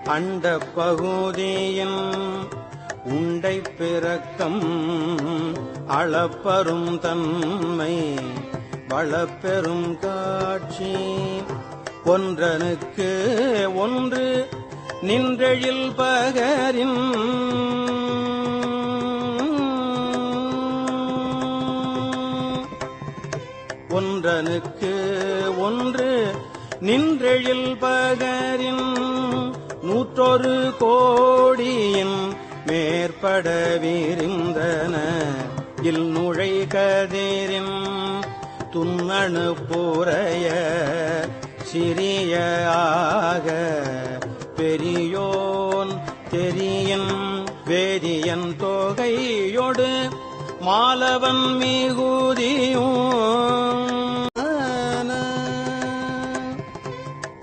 அண்ட பகுதியின் உண்டை பிறக்கம் அளப்பரும் தன்மை வளப்பெரும் காட்சி ஒன்றனுக்கு ஒன்று நின்றெழில் பகரின் ஒன்றனுக்கு ஒன்று நின்றெழில் பகரின் 101 கோடியின் மேற்பட விரிந்தன நுழை கதிரின் துண்ணணு புரைய சிறிய ஆக பெரியோன் தெரியின் வேதியன் தொகையோடு மாலவன் மிகுதியும்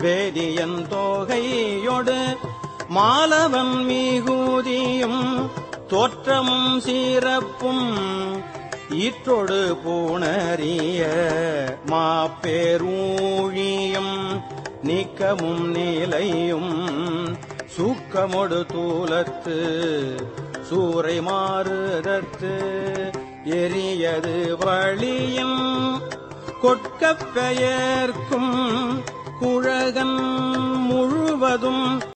வேதியன் தொகையோடு மாலவன் மிகுதியும் தோற்றமும் சிறப்பும் ஈற்றொடு பூணரிய மாப்பேரூழியும் நீக்கமும் நிலையும் சூக்கமொடு தூலத்து சூறை மாறுதத்து எரியது வழியும் கொட்கப் பெயர்க்கும் குழகன் முழுவதும்